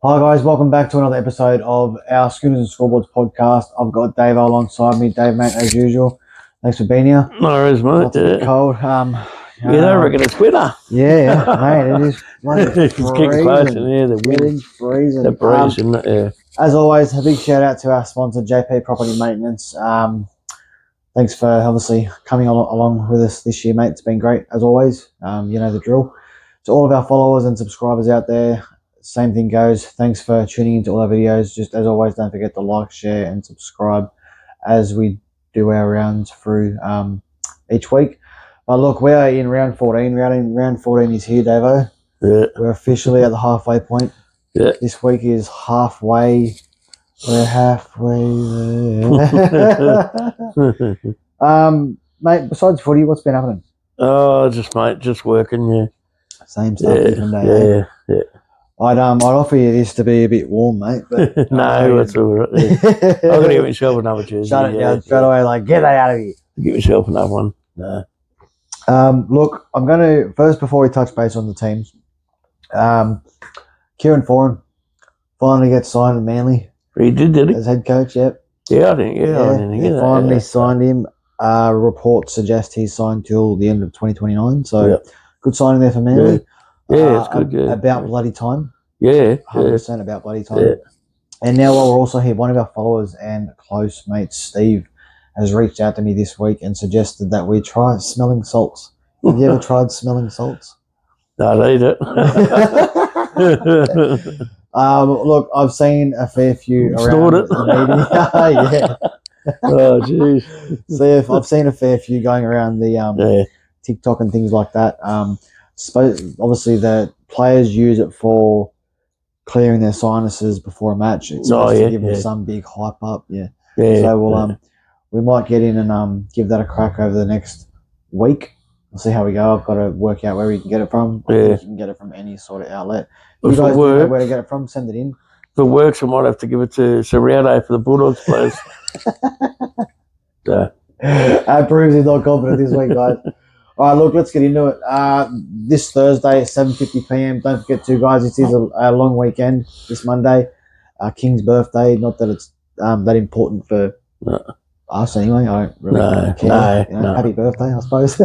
Hi guys, welcome back to another episode of our Schooners and Scoreboards podcast. I've got Dave alongside me. Dave, mate, as usual. Thanks for being here. No worries, mate. It's a bit cold. I reckon it's winter. Yeah, mate, it is. It's getting closer. Yeah, the wind. Getting freezing. The breeze, isn't it? Yeah. As always, a big shout out to our sponsor, JP Property Maintenance. Thanks for obviously coming along with us this year, mate. It's been great as always. You know the drill. To all of our followers and subscribers out there, same thing goes. Thanks for tuning into all our videos. Just as always, don't forget to like, share, and subscribe as we do our rounds through each week. But look, we are in round 14. Round 14 is here, Davo. Yeah. We're officially at the halfway point. Yeah. This week is halfway. We're halfway there. Mate, besides footy, what's been happening? Oh, just working, yeah. Same stuff, different day. Yeah. I'd offer you this to be a bit warm, mate. But no, it's all right. Yeah. I've got to get myself another jersey. Shut it down straight away, like, get that out of here. Get myself another one. No. Look, I'm going to, first, before we touch base on the teams, Kieran Foran finally gets signed at Manly. He did he? As head coach, yep. Yeah, I didn't hear that. Finally signed him. Reports suggest he's signed till the end of 2029, so good signing there for Manly. Yeah, it's good. Yeah. About bloody time. Yeah. 100% about bloody time. Yeah. And now while we're also here, one of our followers and close mate, Steve, has reached out to me this week and suggested that we try smelling salts. Have you ever tried smelling salts? No, I eat it. Look, I've seen a fair few around the media. Yeah. Oh, jeez. So I've seen a fair few going around the TikTok and things like that. Obviously, the players use it for clearing their sinuses before a match. It's supposed to give them some big hype up. Yeah. So we might get in and give that a crack over the next week. We'll see how we go. I've got to work out where we can get it from. I think you can get it from any sort of outlet. If you guys know where to get it from, send it in. If it works, I might have to give it to Serrano for the Bulldogs players. That proves he's not confident this week, guys. All right, look, let's get into it. This Thursday, 7:50 p.m. Don't forget to, guys, it is a long weekend this Monday. King's birthday. Not that it's that important for us anyway. I don't really care. Happy birthday, I suppose.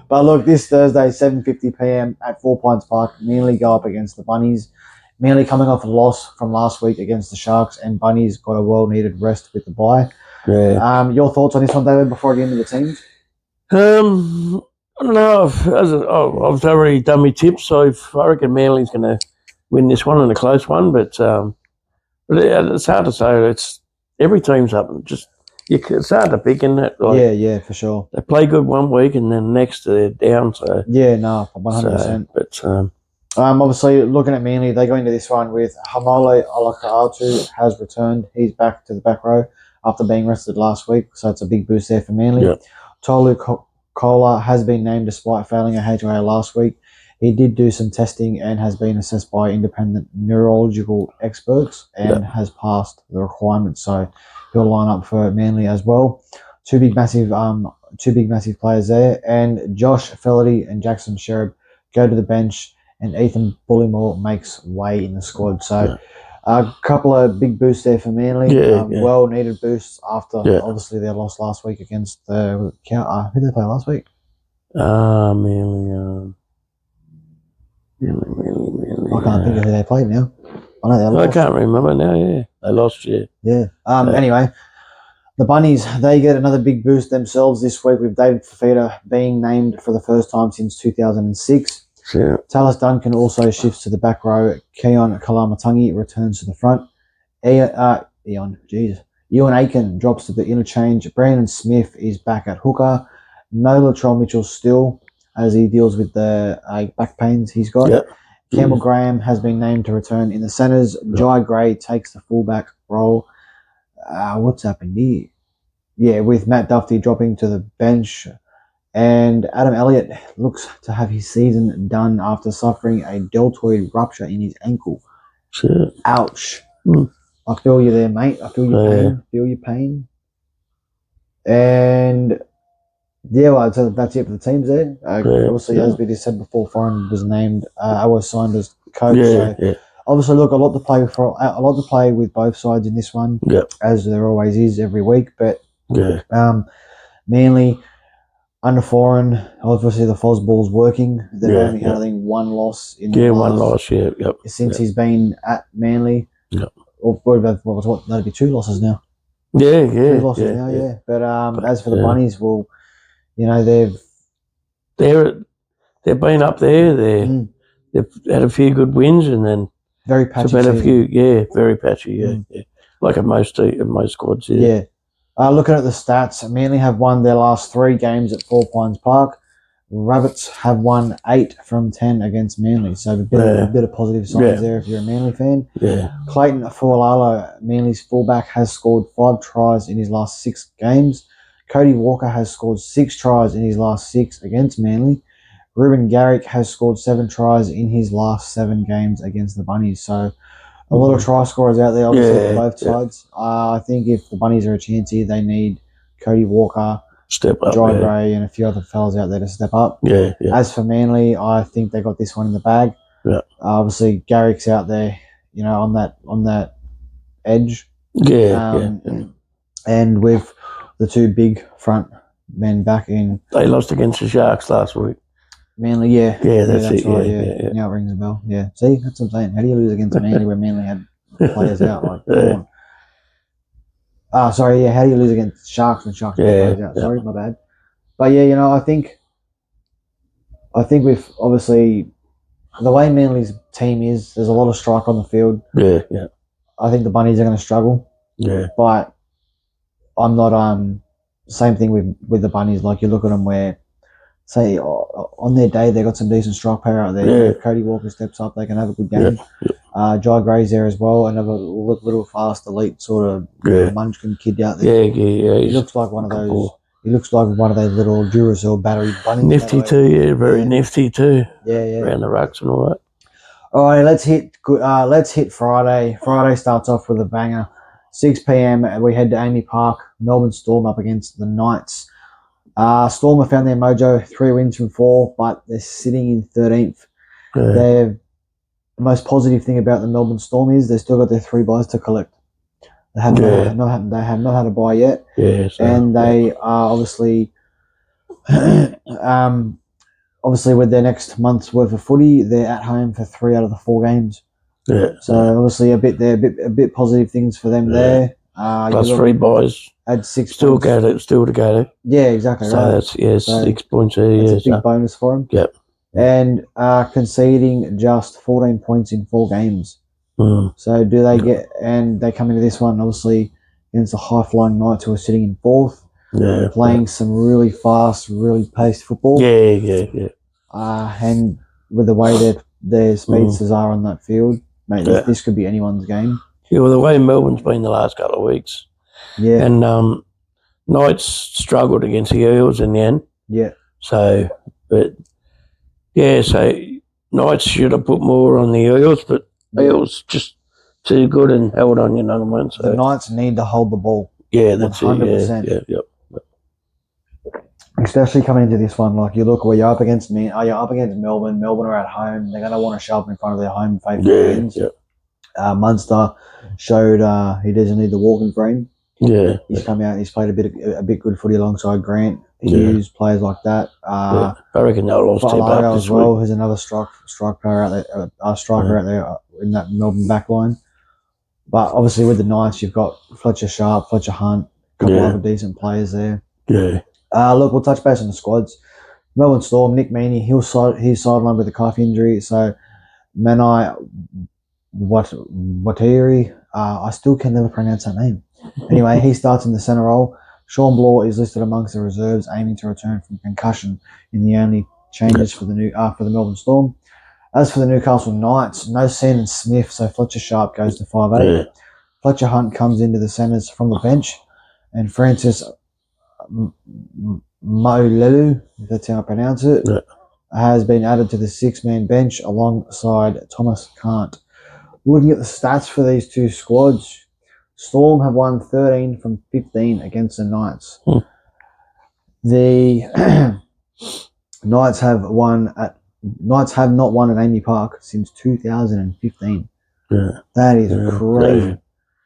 But look, this Thursday, 7:50 p.m. at 4 Pines Park, Manly go up against the Bunnies. Manly coming off a loss from last week against the Sharks, and Bunnies got a well-needed rest with the bye. Yeah. Your thoughts on this one, David, before I get into the teams? I don't know. I've already done my tips, so I reckon Manly's going to win this one in a close one. But it's hard to say. It's every team's up. It's hard to pick, isn't it? Like, yeah, for sure. They play good one week, and then next they're down. So 100%. But obviously, looking at Manly, they go into this one with Hamole Alaka'atu has returned. He's back to the back row after being rested last week, so it's a big boost there for Manly. Yep. Tolu Kola has been named despite failing a HIA last week. He did do some testing and has been assessed by independent neurological experts and has passed the requirements, so he'll line up for Manly as well. Two big massive players there, and Josh Fellerty and Jackson Sherab go to the bench, and Ethan Bullymore makes way in the squad. So a couple of big boosts there for Manly. Well-needed boosts after obviously their loss last week against the who did they play last week? Manly. I can't think of who they played now. I know they lost. I can't remember now. Yeah, they lost. Yeah. Anyway, the Bunnies, they get another big boost themselves this week with David Fafita being named for the first time since 2006. Yeah. Talis Duncan also shifts to the back row. Keon Kalamatangi returns to the front. Ewan Aiken drops to the interchange. Brandon Smith is back at hooker. No Latrell Mitchell still, as he deals with the back pains he's got. Yep. Campbell Graham has been named to return in the centres. Jai Gray takes the fullback role. What's happened here? Yeah, with Matt Duffy dropping to the bench. And Adam Elliott looks to have his season done after suffering a deltoid rupture in his ankle. Shit. Ouch. I feel you there, mate. I feel your pain. Feel your pain. And so that's it for the teams there. Obviously, as we just said before, Foreign was named, was signed as coach. obviously, look, a lot to play with both sides in this one, as there always is every week. But Manly under foreign, obviously the Fosball's working. They've only had I think one loss in the one loss, since he's been at Manly. Or what? That'd be 2 losses now. 2 losses now, yeah. But as for the Bunnies, well, you know they've been up there. They've had a few good wins, and then very patchy. It's been a few, very patchy, like at most squads. Yeah. Looking at the stats, Manly have won their last 3 games at Four Pines Park. Rabbits have won 8 from 10 against Manly, so a bit of positive signs there if you're a Manly fan. Clayton Fualalo, Manly's fullback, has scored 5 tries in his last 6 games. Cody Walker has scored 6 tries in his last 6 against Manly. Ruben Garrick has scored 7 tries in his last 7 games against the Bunnies. So a lot of try scorers out there, obviously, for both sides. I think if the Bunnies are a chance here, they need Cody Walker, step up, Jai Gray, and a few other fellas out there to step up. As for Manly, I think they got this one in the bag. Obviously, Garrick's out there, you know, on that edge. And with the 2 big front men back in, they lost against the Sharks last week. Manly, that's it. Right. Yeah. Now it rings a bell. Yeah, see, that's what I'm saying. How do you lose against Manly where Manly had players out? Like, come on. Sorry, how do you lose against Sharks when Sharks had players out? Sorry, my bad. But yeah, you know, I think with obviously the way Manly's team is, there's a lot of strike on the field. I think the Bunnies are going to struggle. But I'm not. Same thing with the Bunnies. Like you look at them where, say, on their day they got some decent strike power out there. If Cody Walker steps up, they can have a good game. Jai Gray's there as well, another little fast elite sort of munchkin kid out there. He looks like one of those. He looks like one of those little Duracell battery bunnies. Nifty too, very nifty too. Around the rucks and all that. All right, let's hit Friday. Friday starts off with a banger. 6 p.m. we head to Amy Park. Melbourne Storm up against the Knights. Storm have found their mojo, 3 wins from 4, but they're sitting in 13th. The most positive thing about the Melbourne Storm is they've still got their 3 buys to collect. They have not had a buy yet, and they are obviously with their next month's worth of footy, they're at home for 3 out of the 4 games. So obviously a bit positive things for them there. Plus 3 buys. Add 6 still to go. Yeah, exactly. So right. That's 6 points there. That's a big bonus for them. And conceding just 14 points in 4 games. So do they get? And they come into this one obviously against the high-flying Knights who are sitting in 4th. Playing some really fast, really paced football. And with the way their speedsters are on that field, mate, this could be anyone's game. Well, the way Melbourne's been the last couple of weeks. And Knights struggled against the Eels in the end. So, so Knights should have put more on the Eels, but Eels just too good and held on, you know what I mean? So the Knights need to hold the ball. That's 100%. it. Especially coming into this one, like you look where you're up against Melbourne. Melbourne are at home. They're going to want to show up in front of their home favourite fans. Munster showed he doesn't need the walking frame. He's come out. He's played a bit good footy alongside Grant Hughes, players like that. I reckon they'll all step up as well. Who's another strike player out there, striker out there in that Melbourne back line. But obviously with the Knights, you've got Fletcher Sharp, Fletcher Hunt, a couple of other decent players there. Look, we'll touch base on the squads. Melbourne Storm, Nick Meaney, he's sidelined with a calf injury. So Manai Watiri, I still can never pronounce that name. Anyway, he starts in the centre role. Sean Bloor is listed amongst the reserves, aiming to return from concussion in the only changes for the Melbourne Storm. As for the Newcastle Knights, no Sandon Smith, so Fletcher Sharp goes to 5'8". Fletcher Hunt comes into the centres from the bench, and Francis Maulelu, if that's how I pronounce it, has been added to the 6-man bench alongside Thomas Cant. Looking at the stats for these 2 squads, Storm have won 13 from 15 against the Knights. The Knights have not won at Amy Park since 2015. Yeah. That is Yeah. crazy. Yeah.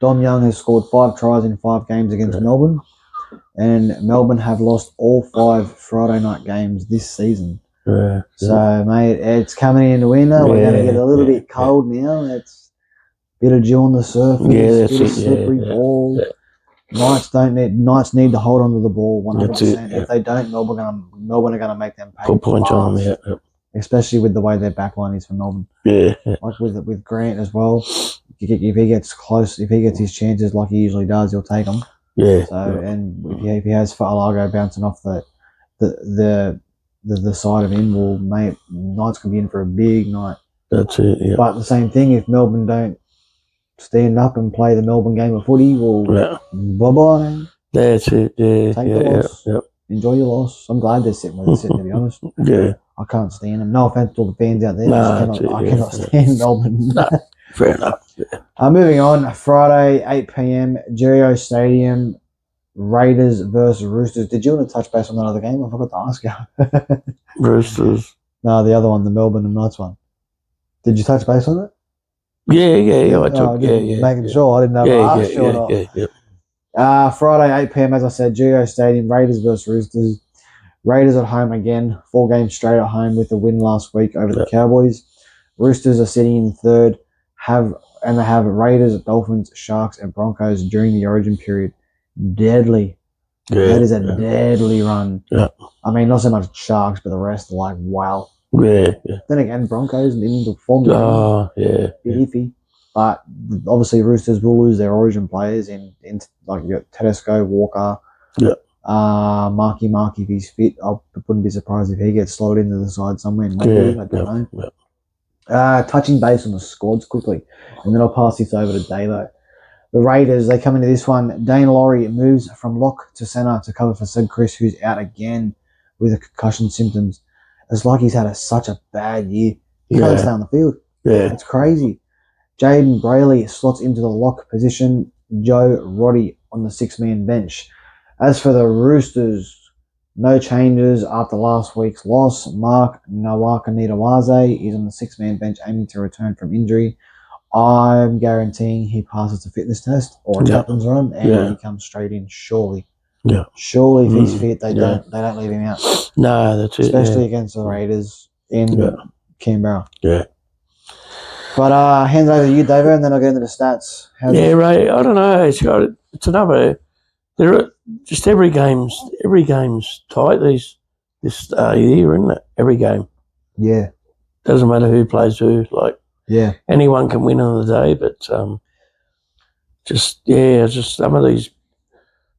Dom Young has scored 5 tries in 5 games against Yeah. Melbourne, and Melbourne have lost all 5 Friday night games this season. Yeah. So, mate, it's coming into winter. We're going to get a little bit cold now. It's a bit of dew on the surface, a bit of slippery ball. Yeah. Knights need to hold on to the ball 100%. Yeah. If they don't, Melbourne are going to make them pay. Put points on them. Yeah. Especially with the way their backline is for Melbourne. Yeah. Like with Grant as well. If he gets close, if he gets his chances like he usually does, he'll take them. Yeah. So and if he has Fa'alago bouncing off the side of him, well, mate, Knights could be in for a big night. That's it. Yeah. But the same thing, if Melbourne don't stand up and play the Melbourne game of footy, well, bye bye. That's it. Yeah. Take the loss. Yeah. Enjoy your loss. I'm glad they're sitting where they're sitting, to be honest. Yeah. I can't stand them. No offense to all the fans out there. I cannot stand Melbourne. No, fair enough. Moving on, Friday, 8 p.m, Gerio Stadium, Raiders versus Roosters. Did you want to touch base on that other game? I forgot to ask you. Roosters. No, the other one, the Melbourne and Knights one. Did you touch base on it? Yeah. I took. Making sure I didn't know if I asked you or not. Friday, 8 p.m, as I said, Gerio Stadium, Raiders versus Roosters. Raiders at home again, 4 games straight at home with the win last week over the Cowboys. Roosters are sitting in third, they have Raiders, Dolphins, Sharks, and Broncos during the Origin period. Deadly. Yeah, that is a deadly run. Yeah. I mean, not so much Sharks, but the rest are like, wow. Yeah. Then again, Broncos need to form. Yeah. Bit iffy. But obviously, Roosters will lose their Origin players in like you got Tedesco, Walker. Yeah. Marky, if he's fit, I wouldn't be surprised if he gets slotted into the side somewhere. Maybe, I don't know. Touching base on the squads quickly, and then I'll pass this over to Davo. The Raiders, they come into this one. Dane Laurie moves from lock to centre to cover for Sid Chris, who's out again with the concussion symptoms. It's like he's had such a bad year. He can't stay on the field. Yeah. It's crazy. Jaden Brayley slots into the lock position. Joe Roddy on the 6-man bench. As for the Roosters, no changes after last week's loss. Mark Nawaqanitawaze is on the 6-man bench aiming to return from injury. I'm guaranteeing he passes the fitness test or a captain's run and he comes straight in, surely. Yeah. Surely if he's fit, they don't leave him out. No, that's it. Especially against the Raiders in Canberra. Yeah. But hands over to you, David, and then I'll get into the stats. Ray, I don't know. It's another. There are just every game's tight this year, isn't it? Every game. Yeah. Doesn't matter who plays who. Like anyone can win on the day, but just some of these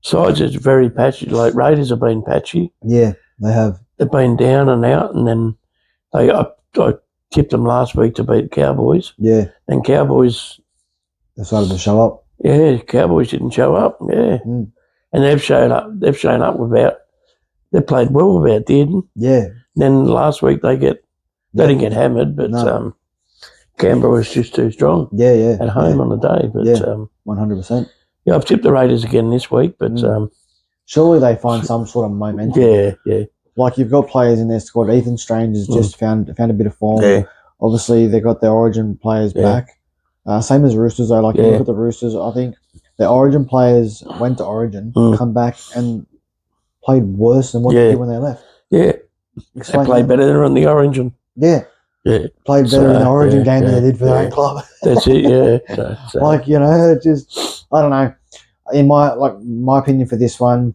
sides are very patchy. Like Raiders have been patchy. Yeah, they have. They've been down and out, and then I tipped them last week to beat Cowboys. Yeah. And Cowboys decided to show up. Yeah, Cowboys didn't show up. Yeah. Mm. And they've shown up they played well without Dearden. Yeah. Then last week they didn't get hammered, but Canberra was just too strong. Yeah. At home on the day. But 100%. Yeah, I've tipped the Raiders again this week, but surely they find some sort of momentum. Yeah. Like you've got players in their squad. Ethan Strange has just found a bit of form. Yeah. Obviously they got their Origin players back. Same as Roosters though. Like you look at the Roosters, I think the Origin players went to Origin, come back and played worse than what they did when they left. Yeah. They played better than on the Origin. Yeah. Yeah. Played better in the Origin game than they did for their own club. That's it, yeah. Like, just I don't know. In my opinion for this one,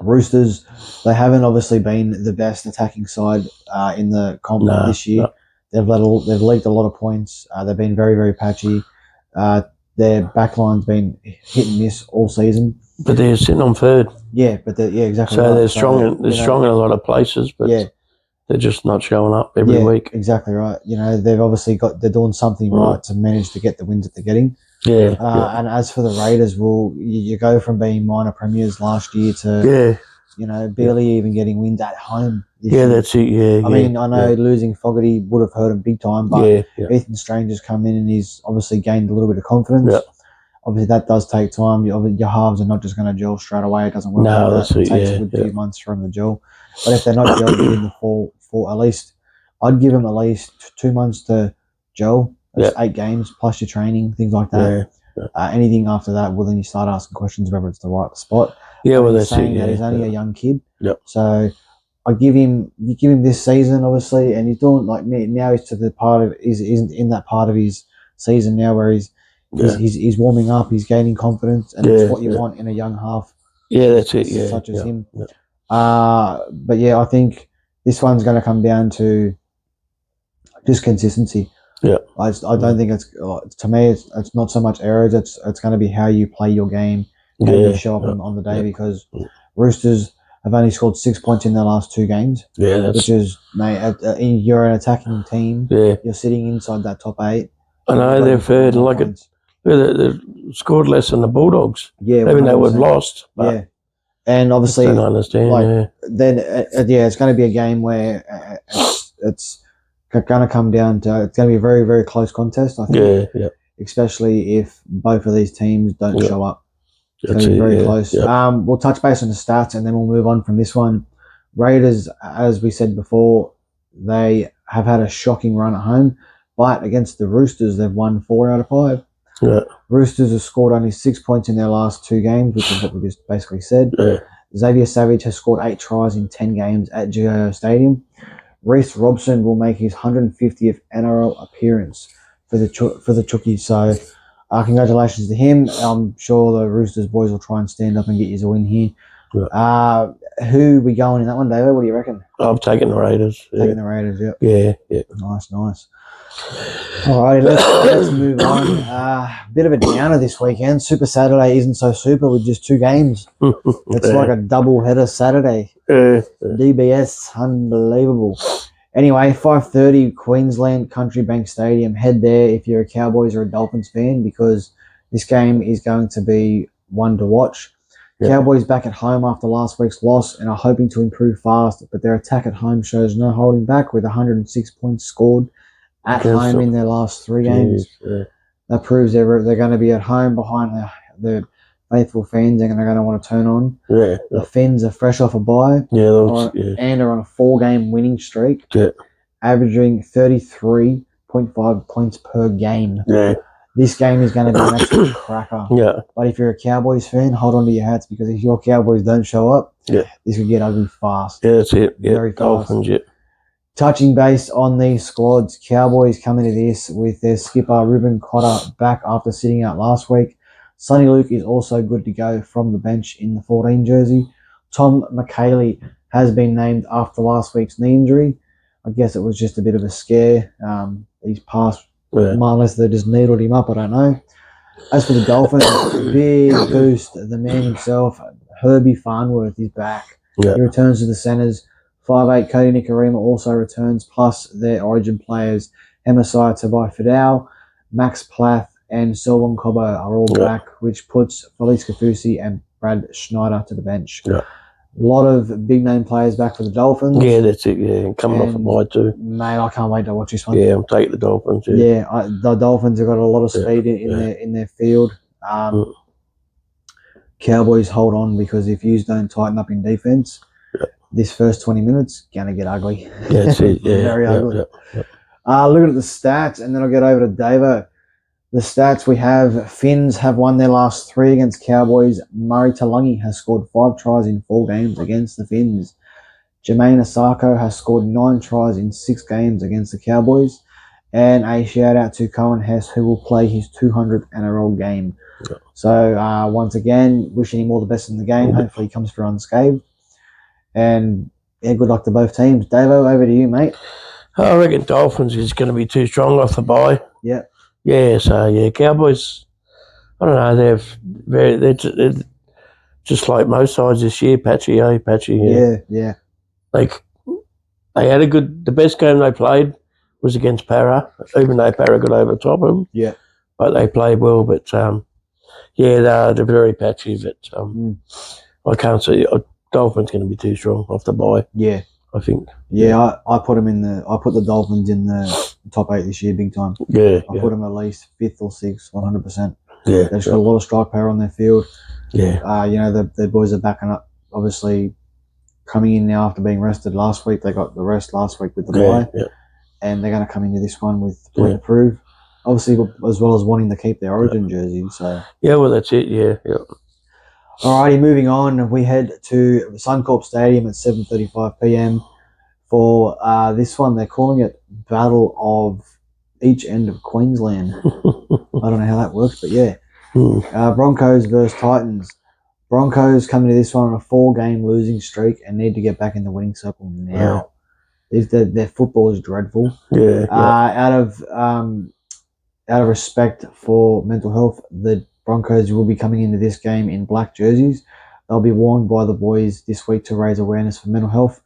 Roosters, they haven't obviously been the best attacking side in the comp this year. No. They've leaked a lot of points. They've been very, very patchy. Their backline's been hit and miss all season. But they're sitting on third. Yeah, but exactly. So they're strong. They're strong in a lot of places, but they're just not showing up every week. Exactly right. They've obviously they're doing something right to manage to get the wins that they're getting. Yeah. And as for the Raiders, well, you go from being minor premiers last year to barely even getting wins at home. That's it. Yeah. I mean, I know losing Fogarty would have hurt him big time, but Ethan Strange has come in and he's obviously gained a little bit of confidence. Yeah. Obviously, that does take time. Your halves are not just going to gel straight away. It doesn't work like that. It takes a good few months for them to gel. But if they're not gelling in the fall, at least I'd give them at least 2 months to gel That's 8 games plus your training, things like that. Anything after that, well, then you start asking questions whether it's the right spot. Yeah, well, he's that's saying it. that he's only a young kid. Yep. So you give him this season, obviously, and he's doing like now he's to the part of he's in that part of his season now where he's warming up, he's gaining confidence, and it's what you want in a young half. Yeah, that's it. Yeah, such as him. But yeah, I think this one's going to come down to just consistency. Yeah, I don't think it's to me. It's not so much errors. It's going to be how you play your game, how you show up on the day. Because Roosters have only scored 6 points in their last 2 games. Yeah, which is, mate, you're an attacking team. Yeah, you're sitting inside that top 8. I know they're third, and like they scored less than the Bulldogs. Yeah, even though we've lost. But yeah, and obviously, I don't understand. Then it's going to be a game where it's going to come down to it's going to be a very, very close contest. I think. Yeah. Especially if both of these teams don't show up. It's That's going to be very it, close. yeah. We'll touch base on the stats and then we'll move on from this one. Raiders, as we said before, they have had a shocking run at home, but against the Roosters, they've won 4 out of 5. Yeah. Roosters have scored only 6 points in their last 2 games, which is what we just basically said. Yeah. Xavier Savage has scored 8 tries in 10 games at GIO Stadium. Reece Robson will make his 150th NRL appearance for the Chookies. So, congratulations to him. I'm sure the Roosters boys will try and stand up and get you a win here. Yeah. Who we going in that one, David? What do you reckon? I'm taking the Raiders. Taking the Raiders, yep. Yeah. Nice. All right, let's move on. Bit of a downer this weekend. Super Saturday isn't so super with just 2 games. It's like a double header Saturday. DBS, unbelievable. Anyway, 5:30 Queensland Country Bank Stadium. Head there if you're a Cowboys or a Dolphins fan because this game is going to be one to watch. Yeah. Cowboys back at home after last week's loss and are hoping to improve fast, but their attack at home shows no holding back with 106 points scored at home in their last 3 games. Yeah. That proves they're going to be at home behind the faithful fans. They're going to want to turn on. Yeah. The Finns are fresh off a bye. And are on a 4-game winning streak. Yeah. Averaging 33.5 points per game. Yeah. This game is going to be an absolute cracker. Yeah. But if you're a Cowboys fan, hold on to your hats because if your Cowboys don't show up, this could get ugly fast. Yeah, that's it. Yeah. Very fast. Dolphins, touching base on these squads, Cowboys coming to this with their skipper Ruben Cotter back after sitting out last week. Sonny Luke is also good to go from the bench in the 14 jersey. Tom McHaley has been named after last week's knee injury. I guess it was just a bit of a scare. He's passed, unless they just needled him up, I don't know. As for the Dolphins, big boost. The man himself, Herbie Farnworth, is back. Yeah. He returns to the centres. 5'8" Cody Nicarima also returns, plus their origin players, Hemasai Tabai Fidel, Max Plath, and Selwyn Cobbo are all back, which puts Felice Kafusi and Brad Schneider to the bench. Yeah. A lot of big-name players back for the Dolphins. Yeah, that's it, yeah. Coming off a bye too. Mate, I can't wait to watch this one. Yeah, I'm taking the Dolphins, the Dolphins have got a lot of speed in their field. Cowboys hold on because if you don't tighten up in defence, this first 20 minutes going to get ugly. Yeah, that's it, yeah. Very ugly. Looking at the stats, and then I'll get over to Davo. The stats we have, Finns have won their last 3 against Cowboys. Murray Talangi has scored 5 tries in 4 games against the Finns. Jermaine Asako has scored 9 tries in 6 games against the Cowboys. And a shout out to Cohen Hess, who will play his 200th NRL game. Yeah. So once again, wishing him all the best in the game. Hopefully he comes through unscathed. And good luck to both teams. Davo, over to you, mate. I reckon Dolphins is going to be too strong off the bye. Yeah. Yeah, so Cowboys, I don't know, they're just like most sides this year, patchy. Yeah. Like, they had the best game they played was against Para, even though Para got over top of them. Yeah. But they played well, but, they're very patchy, but I can't see, Dolphins going to be too strong off the bye. Yeah. I think. Yeah, I put them I put the Dolphins in the top 8 this year, big time. Yeah. I put them at least 5th or 6th, 100%. Yeah. They've just got a lot of strike power on their field. Yeah. The boys are backing up, obviously, coming in now after being rested last week. They got the rest last week with the bye. Yeah. And they're going to come into this one with point to prove. obviously, as well as wanting to keep their Origin jersey. So, Yeah, well, that's it. Yeah, yeah. alrighty, moving on. We head to Suncorp Stadium at 7:35 p.m. for this one. They're calling it Battle of each end of Queensland. I don't know how that works, but yeah. Broncos versus Titans. Broncos coming to this one on a 4-game losing streak and need to get back in the winning circle now. Their football is dreadful. Yeah, Out of respect for mental health, the Broncos will be coming into this game in black jerseys. They'll be worn by the boys this week to raise awareness for mental health,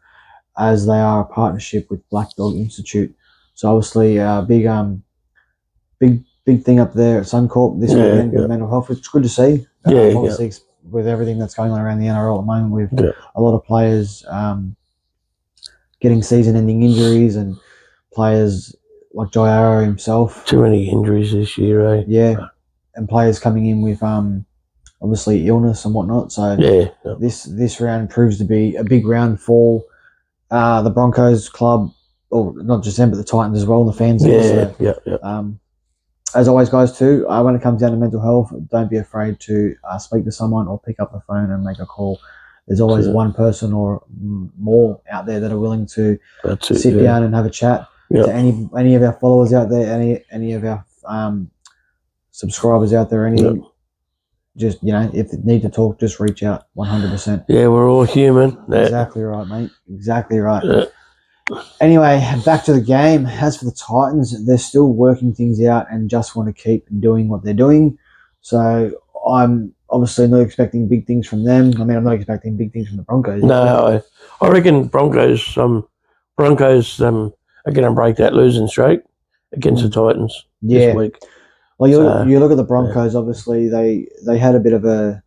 as they are a partnership with Black Dog Institute. So obviously, big thing up there at Suncorp this weekend for mental health, which is good to see. Obviously, with everything that's going on around the NRL at the moment, with a lot of players getting season-ending injuries and players like Jai Arrow himself. Too many injuries this year, eh? Yeah, and players coming in with obviously illness and whatnot. So this round proves to be a big round for the Broncos club, or not just them, but the Titans as well, and the fans. As always, guys, too, when it comes down to mental health, don't be afraid to speak to someone or pick up the phone and make a call. There's always one person or more out there that are willing to sit down and have a chat. To any of our followers out there, any of our subscribers out there, anything, just, if they need to talk, just reach out 100%. Yeah, we're all human. Exactly right, mate. Exactly right. Anyway, back to the game. As for the Titans, they're still working things out and just want to keep doing what they're doing. So I'm obviously not expecting big things from them. I mean, I'm not expecting big things from the Broncos. No, I reckon Broncos are going to break that losing streak against the Titans this week. Well, you look at the Broncos. Obviously, they had a bit of a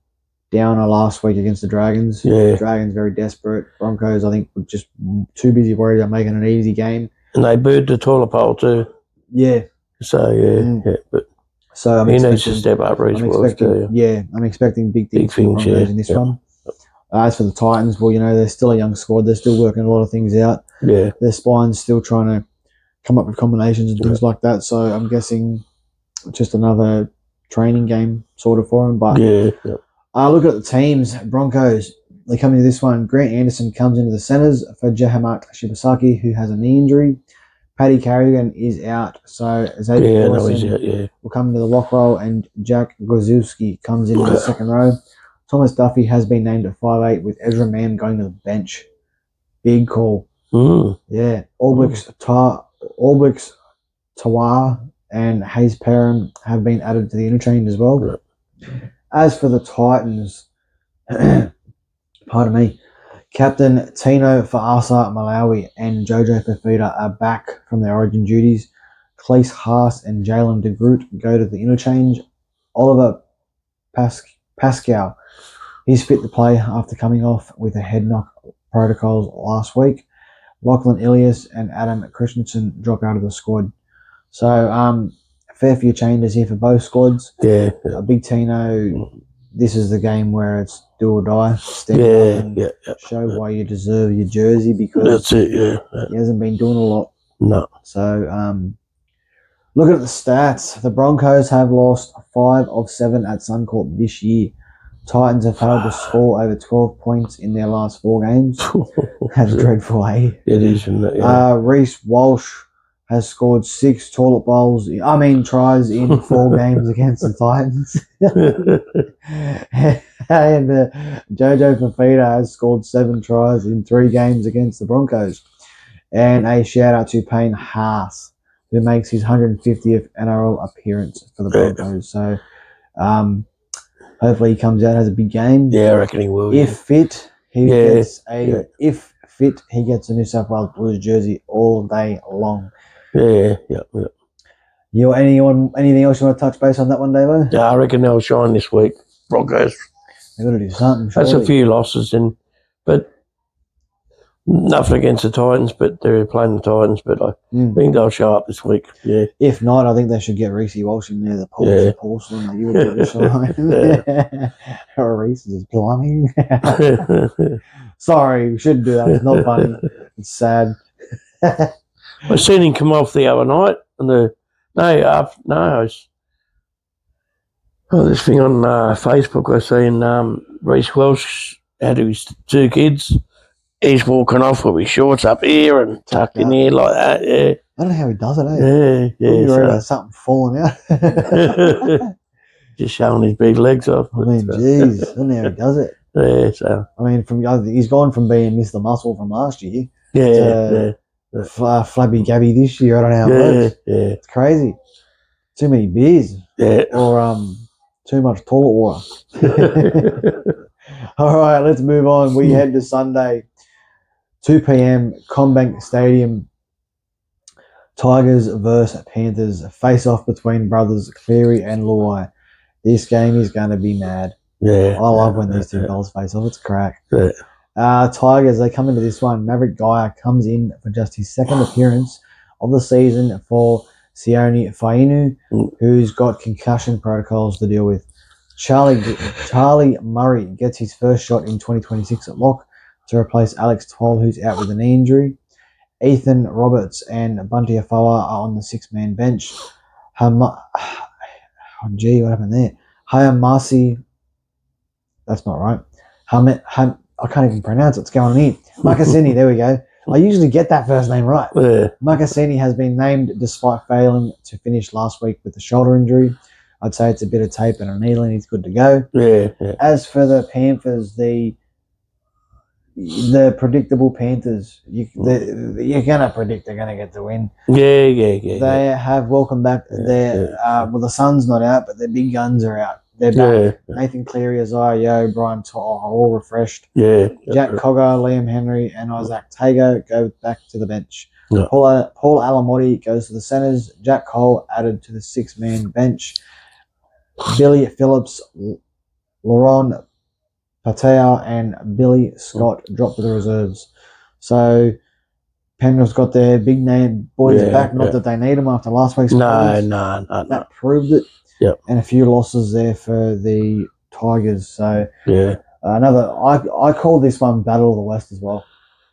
downer last week against the Dragons. Yeah. Dragons very desperate. Broncos, I think, were just too busy worried about making an easy game. And they booed the toilet pole too. Yeah. So but so he needs to step up. I'm expecting big things from the Broncos in this one. As for the Titans, well, they're still a young squad. They're still working a lot of things out. Yeah. Their spine's still trying to come up with combinations and things like that. So I'm guessing just another training game sort of for them. But look at the teams. Broncos, they come into this one. Grant Anderson comes into the centres for Jahamat Shibasaki, who has a knee injury. Paddy Carrigan is out. So Xavier Dawson will come into the lock roll, and Jack Gozulski comes into the second row. Thomas Duffy has been named at 5'8", with Ezra Mam going to the bench. Big call. Yeah. Albrix Tawar and Hayes Perrin have been added to the interchange as well. Right. As for the Titans, pardon me, Captain Tino Fa'asa Malawi and Jojo Fafita are back from their Origin duties. Clace Haas and Jalen de Groot go to the interchange. Oliver Pascal, he's fit to play after coming off with a head knock protocols last week. Lachlan Ilias and Adam Christensen drop out of the squad. So, a fair few changes here for both squads. Yeah. Big Tino, this is the game where it's do or die. Step up and show why you deserve your jersey, because that's it. He hasn't been doing a lot. No. So, look at the stats. The Broncos have lost 5 of 7 at Suncorp this year. Titans have failed to score over 12 points in their last 4 games. That's dreadful, eh? It is, isn't it? Reece Walsh has scored 6 tries in 4 games against the Titans. And Jojo Fafita has scored 7 tries in 3 games against the Broncos. And a shout out to Payne Haas, who makes his 150th NRL appearance for the Broncos. So, hopefully he comes out, has a big game. Yeah, I reckon he will. If fit, he gets a New South Wales Blues jersey all day long. Yeah. Anything else you want to touch base on that one, Davo? Yeah, I reckon they'll shine this week. Broncos. They've got to do something. That's a few losses, but nothing against the Titans. But they're playing the Titans. But I think they'll show up this week. Yeah. If not, I think they should get Reece Walsh in there. The porcelain that you would give a shine. Or Reece is plumbing. Sorry, we shouldn't do that. It's not funny. It's sad. I seen him come off the other night, and the No, this thing on Facebook I seen Reece Welsh had his 2 kids. He's walking off with his shorts up here and tucked in here like that. Yeah, I don't know how he does it, eh? yeah, Wouldn't you worry yeah. about something falling out? Just showing his big legs off. I mean, jeez, I don't know how he does it. Yeah, so I mean, he's gone from being Mr. Muscle from last year yeah, to flabby Gabby this year. I don't know how it works. yeah. It's crazy. Too many beers, Yeah. or too much toilet water. All right, let's move on. We head to Sunday, 2 p.m. Combank Stadium. Tigers versus Panthers. Face off between brothers Cleary and Luai. This game is going to be mad. Yeah. I love when these two fellas face off. It's crack. Yeah. Tigers, they come into this one. Maverick Geyer comes in for just his second appearance of the season for Sione Fainu, who's got concussion protocols to deal with. Charlie Murray gets his first shot in 2026 at lock to replace Alex Toll, who's out with a knee injury. Ethan Roberts and Bunty Afoa are on the 6-man bench. What happened there? Hayamasi, that's not right. I can't even pronounce it. What's going on here? Makasini, there we go. I usually get that first name right. Yeah. Makasini has been named despite failing to finish last week with a shoulder injury. I'd say it's a bit of tape and a needle and he's good to go. Yeah. As for the Panthers, the predictable Panthers, you're going to predict they're going to get the win. Yeah. They have welcomed back well, the sun's not out, but their big guns are out. They're back. Yeah. Nathan Cleary, Isaiah Yeo, Brian Toll are all refreshed. Yeah. Jack Cogger, Liam Henry, and Isaac Tago go back to the bench. Yeah. Paul Alamotti goes to the centres. Jack Cole added to the 6-man bench. Billy Phillips, Laurent Patea, and Billy Scott dropped to the reserves. So Penrith's got their big name boys back. Not that they need them after last week's performance. No. That proved it. Yep. And a few losses there for the Tigers. So yeah, I call this one Battle of the West as well.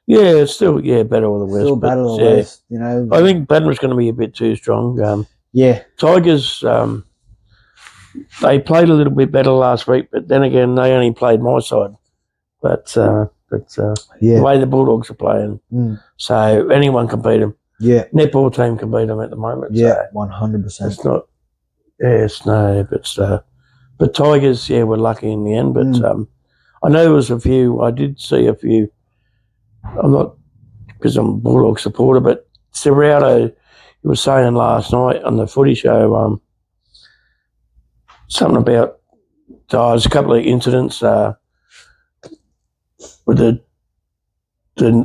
Yeah, it's still Battle of the West. Still Battle of the West. You know, I think Penrith's going to be a bit too strong. Tigers. They played a little bit better last week, but then again, they only played my side. But the way the Bulldogs are playing, so anyone can beat them. Yeah, netball team can beat them at the moment. Yeah, 100%. It's not. Yes, no, but Tigers, were lucky in the end. But I know there was a few. I did see a few. I'm not because I'm a Bulldog supporter, but Serrato, he was saying last night on the footy show, something about there's a couple of incidents with the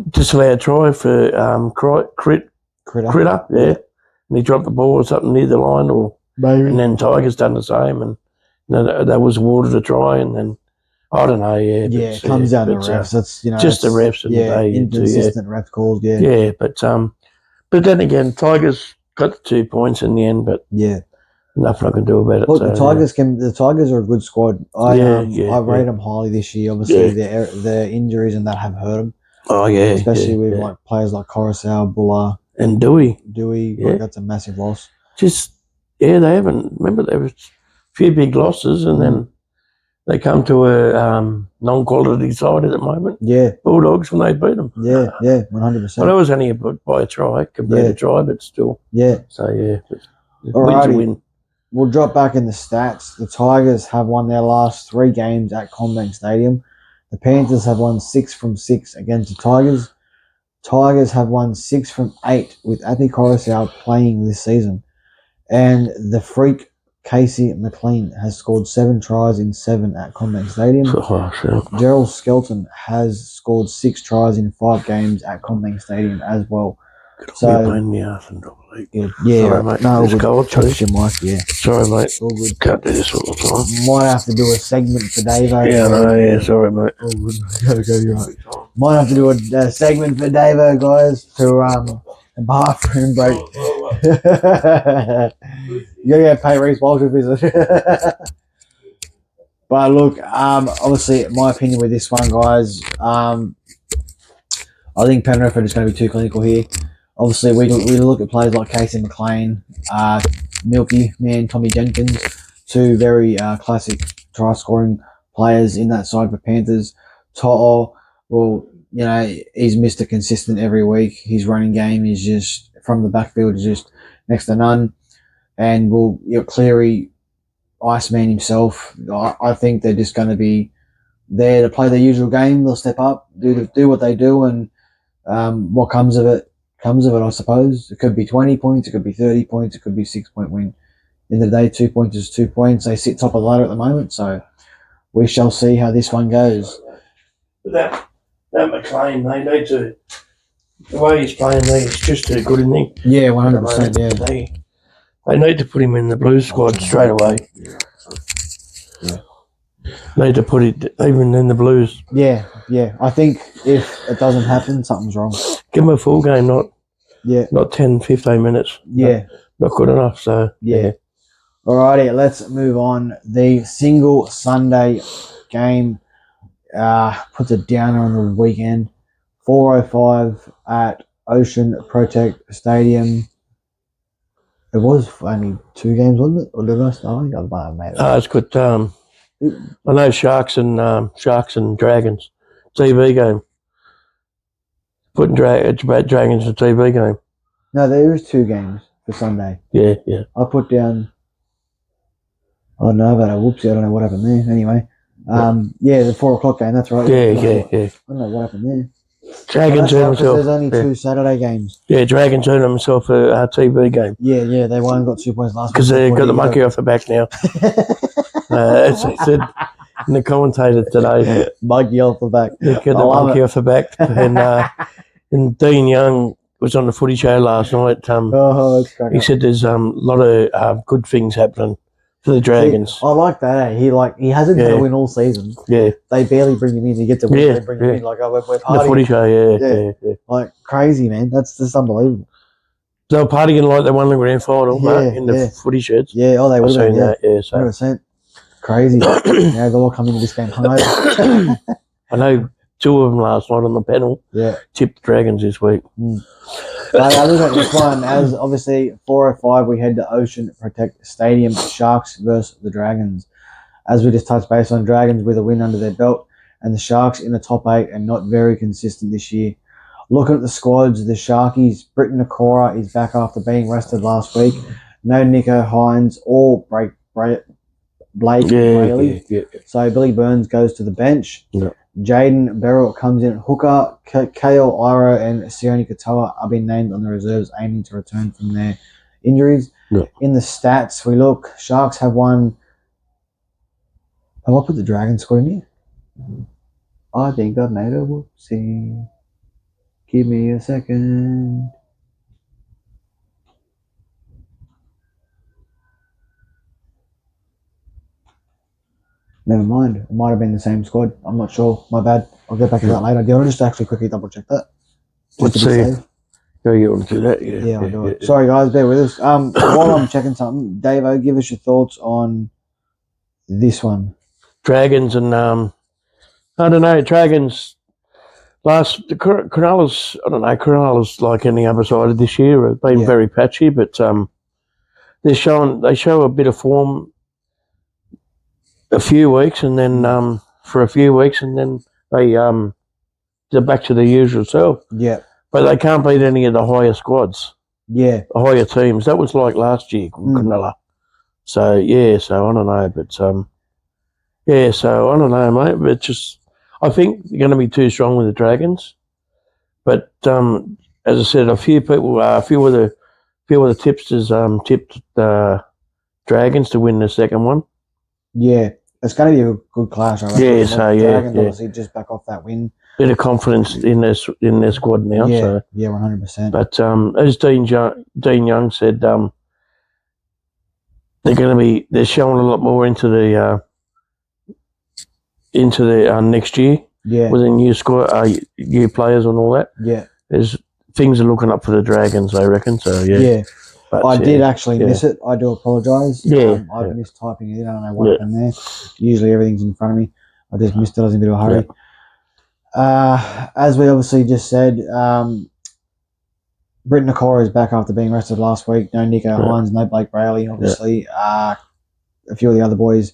disallowed try for Critter, and he dropped the ball or something near the line, or maybe, and then Tigers done the same, and that was awarded a try, and then I don't know, it comes down to refs. It's just the refs, and inconsistent ref calls, but then again, Tigers got the 2 points in the end, but nothing I can do about it. Look, the Tigers are a good squad. I rate them highly this year. Obviously, their injuries and that have hurt them. Oh yeah, especially with like players like Coruscant, Buller, and Dewey. That's a massive loss. They haven't. Remember, there was a few big losses, and then they come to a non-quality side at the moment. Yeah, Bulldogs when they beat them. 100%. Well, it was only by a try compared to try, but still. Yeah. So Alrighty. Win. We'll drop back in the stats. The Tigers have won their last 3 games at Combank Stadium. The Panthers have won 6 from 6 against the Tigers. Tigers have won 6 from 8 with Api Coruscant playing this season. And the freak Casey McLean has scored 7 tries in 7 at Combank Stadium. Gerald Skelton has scored 6 tries in 5 games at Combank Stadium as well. So, sorry, mate. No, it's cold, touch your mic, Sorry, mate. All good. Can't do this all the time. Might have to do a segment for Dave. Sorry, mate. All good. Go, you're right. Might have to do a segment for Dave, guys, to a bathroom break. You gotta get pay Reece Walsh a visit. But look, obviously, my opinion with this one, guys, I think Penrith are just going to be too clinical here. Obviously, we look at players like Casey McLean, Milky Man, Tommy Jenkins, two very classic try scoring players in that side for Panthers. To'o, well, he's Mr. Consistent every week. His running game is just from the backfield is just next to none. And Cleary, Iceman himself, I think they're just going to be there to play their usual game. They'll step up, do what they do, and what comes of it, I suppose. It could be 20 points, it could be 30 points, it could be 6 point win. In the day, 2 points is 2 points. They sit top of the ladder at the moment, so we shall see how this one goes. That McLean, they need to. The way he's playing, he's just too good, isn't he? Yeah, 100%. Yeah, they need to put him in the Blues squad straight away. Yeah. Need to put it even in the Blues. Yeah. I think if it doesn't happen, something's wrong. Give him a full game, not 10, 15 minutes. Yeah. Not good enough, so yeah. Alrighty, let's move on. The single Sunday game puts a downer on the weekend. 4:05 at Ocean Protect Stadium. It was only 2 games, wasn't it? Or did I start? I made it. It's good. I know Sharks and Dragons TV game. Putting Dragons a TV game. No, there is 2 games for Sunday. Yeah. I put down. I don't know about a whoopsie. I don't know what happened there. Anyway, the 4:00 game. That's right. Yeah. I don't know what happened there. Dragons earned himself. There's only 2 Saturday games. Yeah, Dragons earned himself a TV game. Yeah. They won and got 2 points last week. Because they got the monkey off the back now. It said in the commentator today. Monkey off the back. They got the monkey off the back. And Dean Young was on the footy show last night. He said there's a lot of good things happening for the Dragons. I like that. He hasn't had a win all season. Yeah. They barely bring him in. He gets a win. They bring him in like, we're partying. The footy show, yeah. Like crazy, man. That's just unbelievable. They were partying like they won the grand final, in the footy sheds. Yeah, they would have been. That, so. 100%. Crazy. They'll all come into this game hungover. I know 2 of them last night on the panel. Yeah. Tipped the Dragons this week. I look at this one as obviously 4:05. We head to Ocean Protect Stadium. Sharks versus the Dragons. As we just touched base on, Dragons with a win under their belt, and the Sharks in the top 8 and not very consistent this year. Looking at the squads, the Sharkies, Britton Okora is back after being rested last week. No Nico Hines or Blake Brayley. Yeah. So Billy Burns goes to the bench. Yeah. Jaden Beryl comes in at hooker. Kale Iro and Sione Katoa are being named on the reserves, aiming to return from their injuries. Yeah. In the stats, we look. Sharks have won. Have I put the Dragon squad in here? I think I've made a whoopsie. Give me a second. Never mind. It might have been the same squad. I'm not sure. My bad. I'll get back to that later. Do you want to just actually quickly double check that? Let's see. Yeah, you want to do that? Yeah, I'll do it. Sorry, guys. Bear with us. While I'm checking something, Davo, give us your thoughts on this one. Dragons and I don't know. Dragons the Cronulla's. I don't know. Cronulla's like any other side this year have been very patchy, but they show a bit of form. A few weeks, and then for a few weeks, and then they're back to their usual self. Yeah, but they can't beat any of the higher squads. Yeah, the higher teams. That was like last year, Cronulla. So so I don't know, but so I don't know, mate. But just I think they're going to be too strong with the Dragons. But as I said, a few people, a few of the tipsters tipped the Dragons to win the second one. Yeah, it's going to be a good clash. I reckon. Dragons obviously just back off that win. Bit of confidence in their squad now. Yeah, 100%. But as Dean Young said, they're showing a lot more into the next year. Yeah, with the new squad, new players and all that. Yeah, things are looking up for the Dragons, I reckon. So yeah. But I did actually miss it. I do apologise. I've missed typing it in. I don't know what happened there. Usually everything's in front of me. I just missed it. I was in a bit of a hurry. As we obviously just said, Britton Okora is back after being rested last week. No Nico Hines, no Blake Brayley, obviously. A few of the other boys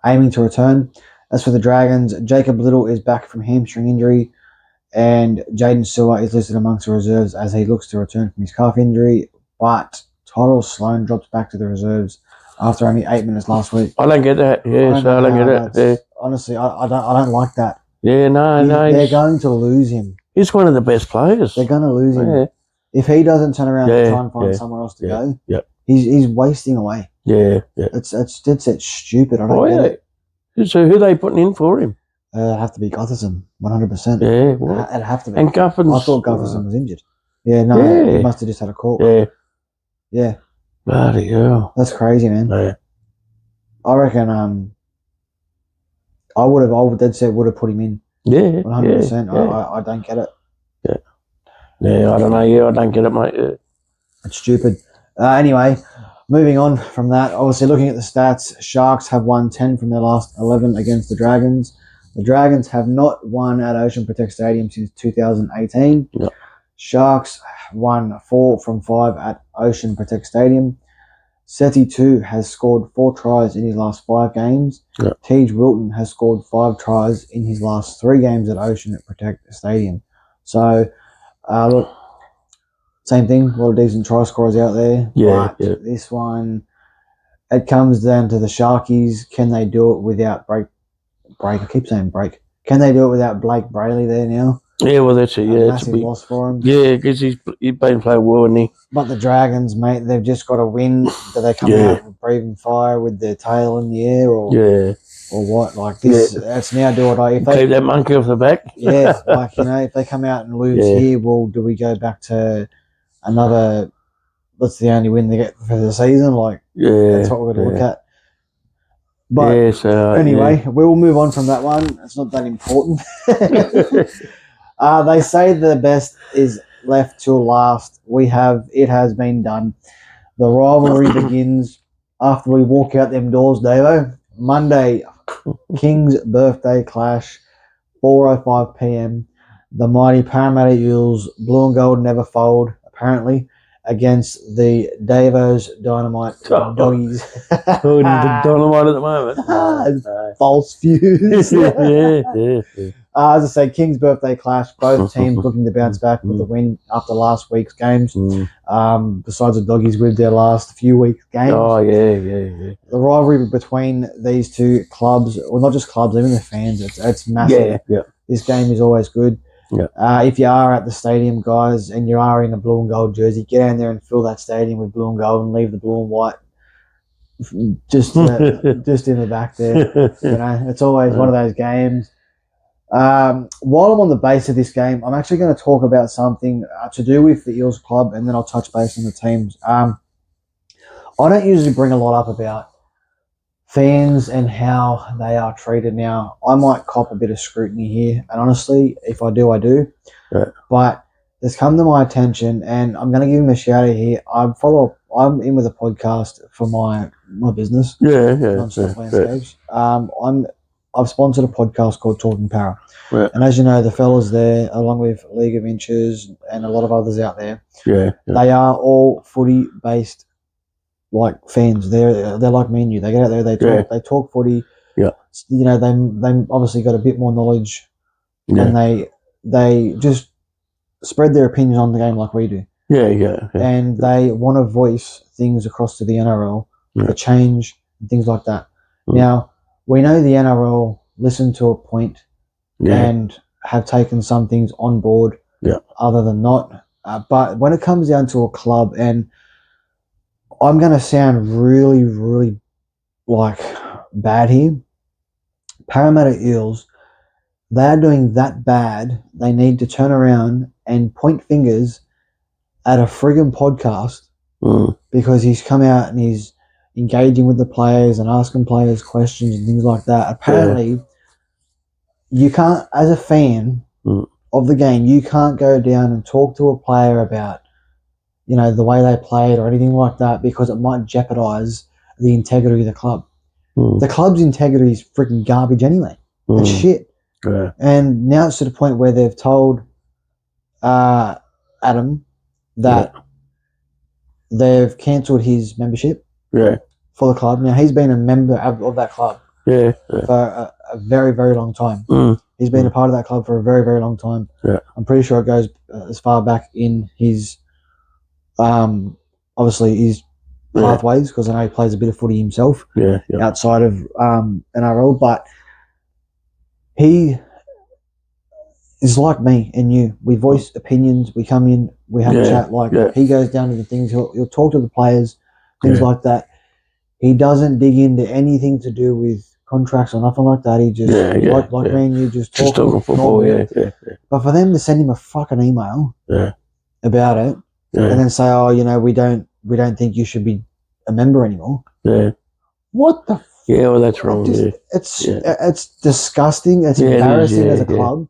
aiming to return. As for the Dragons, Jacob Little is back from hamstring injury, and Jaden Sewer is listed amongst the reserves as he looks to return from his calf injury. But Tyrell Sloan drops back to the reserves after only 8 minutes last week. I don't get that. Yeah, I don't get it. Yeah. Honestly, I don't like that. Yeah, no. They're going to lose him. He's one of the best players. They're going to lose him. Yeah. If he doesn't turn around and try and find somewhere else to go, he's wasting away. Yeah. It's stupid. I don't get it. So who are they putting in for him? It'd have to be Gutherson, 100%. Yeah, well, it'd have to be. And Guffins. I thought Gutherson was injured. Yeah, no, he must have just had a call. Yeah. Bloody hell. That's crazy, man. Yeah. I reckon I would have put him in. Yeah. 100%. I don't get it. Yeah, I don't know. Yeah, I don't get it, mate. Yeah. It's stupid. Anyway, moving on from that, obviously looking at the stats, Sharks have won 10 from their last 11 against the Dragons. The Dragons have not won at Ocean Protect Stadium since 2018. Yep. Sharks won 4 from 5 at Ocean Protect Stadium. Seti 2 has scored 4 tries in his last 5 games. Yep. Tej Wilton has scored 5 tries in his last 3 games at Ocean Protect Stadium. So, look, same thing, a lot of decent try scorers out there. Yeah, but this one, it comes down to the Sharkies. Can they do it without break? I keep saying break. Can they do it without Blake Brayley there now? Yeah, well, that's it. Yeah, it's a massive loss for him. Yeah, because he's been playing well, hasn't he? But the Dragons, mate, they've just got to win. Do they come out breathing fire with their tail in the air, or what? Like this, it's now do or die. If they keep that monkey off the back. like if they come out and lose here, well, do we go back to another? That's the only win they get for the season. Like, that's what we're going to look at. But anyway, we'll move on from that one. It's not that important. They say the best is left till last. It has been done. The rivalry begins after we walk out them doors, Davo. Monday, King's birthday clash, 4:05 p.m. The mighty Parramatta Eels, blue and gold never fold, apparently, against the Davo's Dynamite Doggies. The Dynamite at the moment. False fuse. yeah. As I say, King's birthday clash. Both teams looking to bounce back with the win after last week's games. Besides the Doggies with their last few weeks' games. Oh, yeah. The rivalry between these two clubs, well, not just clubs, even the fans, it's massive. Yeah. This game is always good. Yeah. If you are at the stadium, guys, and you are in a blue and gold jersey, get down there and fill that stadium with blue and gold and leave the blue and white just in the back there. It's always one of those games. While I'm on the base of this game, I'm actually going to talk about something to do with the Eels club, and then I'll touch base on the teams. I don't usually bring a lot up about fans and how they are treated now. I might cop a bit of scrutiny here, and honestly, if I do, I do. Right. But it's come to my attention, and I'm going to give him a shout out here. I'm in with a podcast for my business. Non-stop Landscapes. I've sponsored a podcast called Talking Para. Right. And as you know, the fellas there, along with League of Inches and a lot of others out there, they are all footy-based like fans. They're like me and you. They get out there, they talk footy. Yeah. They obviously got a bit more knowledge, and they just spread their opinions on the game like we do. And they want to voice things across to the NRL for change and things like that. Now, we know the NRL listen to a point and have taken some things on board, other than not. But when it comes down to a club, and I'm going to sound really, really like bad here, Parramatta Eels, they are doing that bad. They need to turn around and point fingers at a friggin' podcast because he's come out and he's engaging with the players and asking players questions and things like that. Apparently, you can't, as a fan of the game, you can't go down and talk to a player about, the way they played or anything like that, because it might jeopardize the integrity of the club. The club's integrity is freaking garbage anyway. It's shit. And now it's to the point where they've told Adam that they've cancelled his membership for the club. Now, he's been a member of that club for a very, very long time. He's been a part of that club for a very, very long time. I'm pretty sure it goes as far back in his, obviously, his pathways, because I know he plays a bit of footy himself outside of NRL, but he is like me and you. We voice opinions, we come in, we have a chat. Like he goes down to the things, he'll talk to the players, things like that. He doesn't dig into anything to do with contracts or nothing like that. He just like me and you just talking football. But for them to send him a fucking email about it and then say, oh, you know, we don't think you should be a member anymore. What the? Well, that's wrong. It's disgusting. It's embarrassing as a club.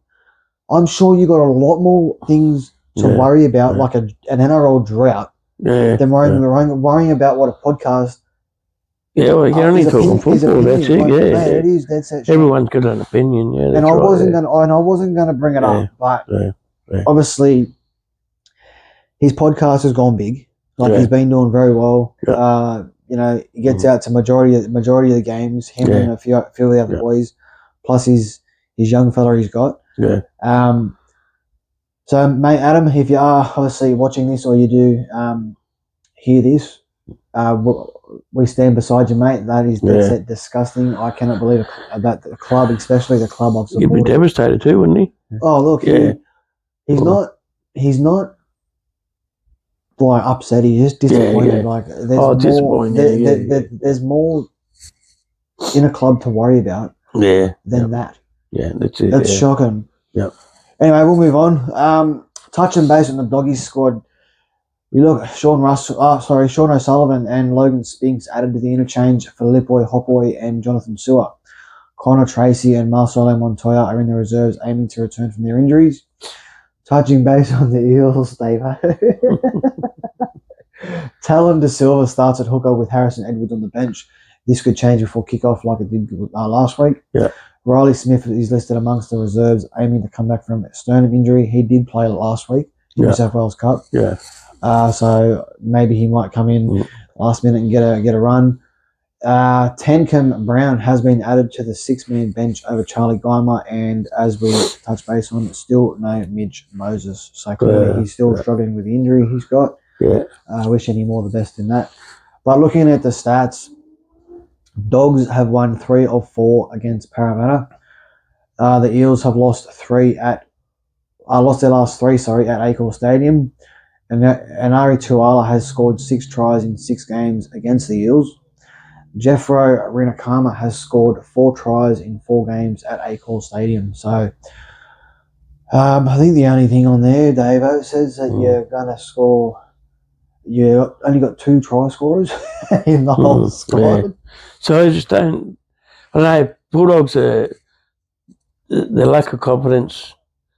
I'm sure you got a lot more things to worry about, like an NRL drought, than worrying about what a podcast. Well, you're only talking football. That's it. It is. That's it. Everyone's got an opinion. And I wasn't gonna bring it up, but obviously, his podcast has gone big. Like he's been doing very well. You know, he gets out to majority of the games. Him and a few of the other boys, plus his young fella he's got. So, mate, Adam, if you are obviously watching this or you do hear this, we stand beside you, mate. That is disgusting. I cannot believe that the club, especially the club I've supported. He'd be devastated too, wouldn't he? Oh, look, he's not like upset. He's just disappointed. Like there's more in a club to worry about than that. That's it. That's shocking. Anyway, we'll move on. Touching base on the Doggies squad. We look Sean O'Sullivan and Logan Spinks added to the interchange for Lipoy, Hopboy and Jonathan Sewer. Connor Tracy and Marcelo Montoya are in the reserves aiming to return from their injuries. Touching base on the Eels, Dave. Talon De Silva starts at hooker with Harrison Edwards on the bench. This could change before kickoff like it did last week. Riley Smith is listed amongst the reserves aiming to come back from a sternum injury. He did play last week in the New South Wales Cup. So maybe he might come in last minute and get a run. Tancum Brown has been added to the 6-man bench over Charlie Geimer, and as we touch base on, still no Midge Moses. So clearly he's still struggling with the injury he's got. Wishing him all the best in that. But looking at the stats, Dogs have won 3 of 4 against Parramatta. The Eels have lost their last 3 at Acor Stadium. And Ari Tuala has scored 6 tries in 6 games against the Eels. Jeffro Rinakama has scored 4 tries in 4 games at Acor Stadium. So I think the only thing on there, Davo, says that you're going to score. You only got 2 try scorers in the whole squad. So I just don't. I don't know. Bulldogs are the lack of confidence.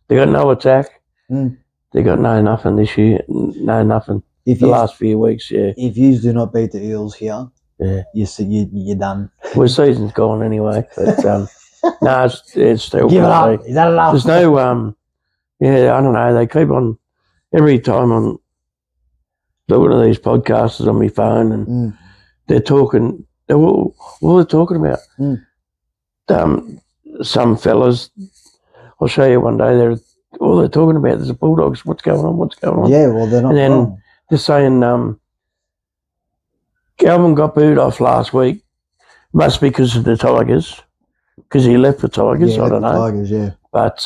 They got no attack. They got no nothing this year. No nothing. The last few weeks, If you do not beat the Eels here, you're done. Well, the season's gone anyway. But no, it's still. Give it up. Is that enough? There's no. I don't know. They keep on every time on looking at these podcasters on my phone, and they're talking. What they're talking about. Some fellas, I'll show you one day. All they're talking about is the Bulldogs. What's going on? Yeah, well, they're not. And then wrong. they're saying Galvin got booed off last week. Must be because of the Tigers, because he left the Tigers. I don't know. Tigers, But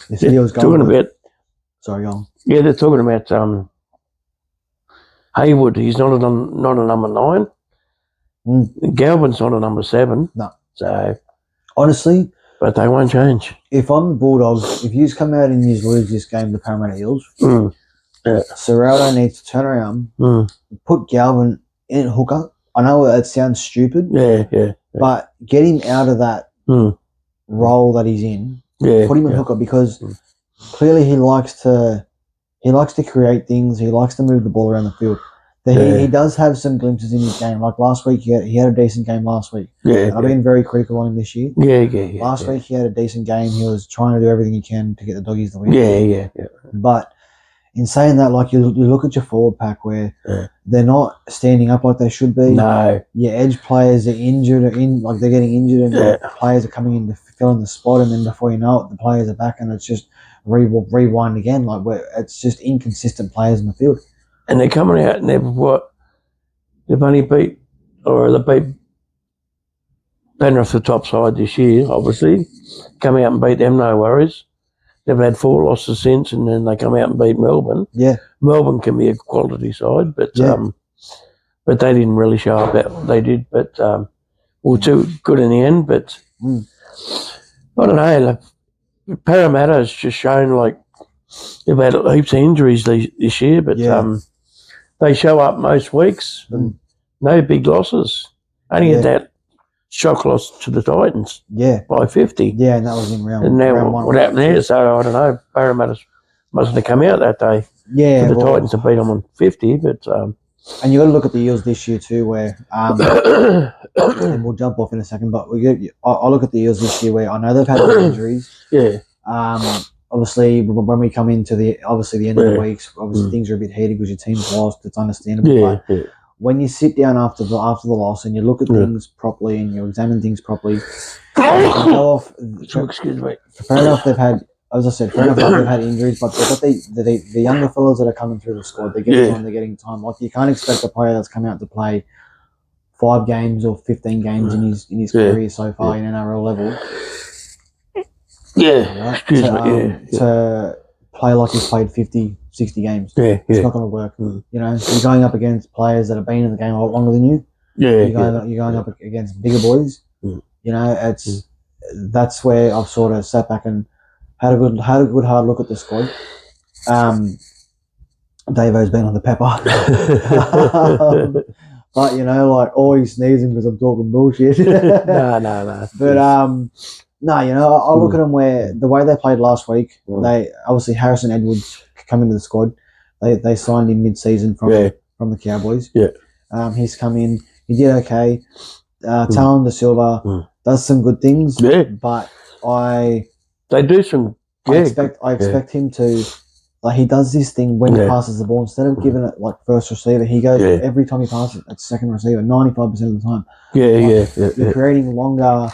they're talking about. Sorry, go on. Yeah, they're talking about Haywood. He's not a number 9. Galvin's not a number 7. No. So honestly, but they won't change. If I'm the Bulldogs, if you come out and you lose this game, the Parramatta Eels, Serraldo needs to turn around, put Galvin in hooker. I know that sounds stupid, but get him out of that role that he's in. Put him in hooker because clearly he likes to create things. He likes to move the ball around the field. He does have some glimpses in his game. Like last week, he had a decent game last week. I've been very critical on him this year. Last week he had a decent game. He was trying to do everything he can to get the Doggies to win. But in saying that, like you look at your forward pack where Yeah. they're not standing up like they should be. No. Your edge players are injured, like they're getting injured, and your players are coming in to fill in the spot, and then before you know it, the players are back, and it's just rewind again. Like it's just inconsistent players in the field. And they're coming out and they've only beat, or they beat Penrith the top side this year, obviously. Come out and beat them, no worries. They've had 4 losses since, and then they come out and beat Melbourne. Yeah. Melbourne can be a quality side, but but they didn't really show up that they did. But too good in the end. But I don't know. Like, Parramatta has just shown like they've had heaps of injuries this year, but they show up most weeks and no big losses. Only had that shock loss to the Titans. Yeah. By 50. Yeah, and that was in round. And now round one. what happened there? So I don't know. Parramatta mustn't have come out that day. Yeah. For the Titans to beat them on 50, but and you got to look at the Eels this year too, where and we'll jump off in a second, but I look at the Eels this year where I know they've had injuries. Yeah. Obviously, when we come into the end of the weeks, obviously things are a bit heated because your team's lost. It's understandable. But when you sit down after the loss and you look at things properly and you examine things properly, go off. Excuse me. Fair enough, they've had, as I said, they've had injuries, but they've got the younger fellas that are coming through the squad. They're getting time. Like you can't expect a player that's come out to play 5 games or 15 games in his career so far in NRL level. Yeah, right? To play like he's played 50, 60 games. It's not going to work. You know, you're going up against players that have been in the game a lot longer than you. You're going up against bigger boys. You know, that's where I've sort of sat back and had a good hard look at the squad. Davo's been on the pepper. But, you know, like, always sneezing because I'm talking bullshit. No. But, no, you know, I look at them where the way they played last week, they obviously Harrison Edwards come into the squad. They signed him mid-season from the Cowboys. Yeah. He's come in. He did okay. Talon De Silva does some good things. Yeah. But they do some. I expect him to. Like he does this thing when he passes the ball, instead of giving it like first receiver, he goes every time he passes it's second receiver 95% of the time. You're creating longer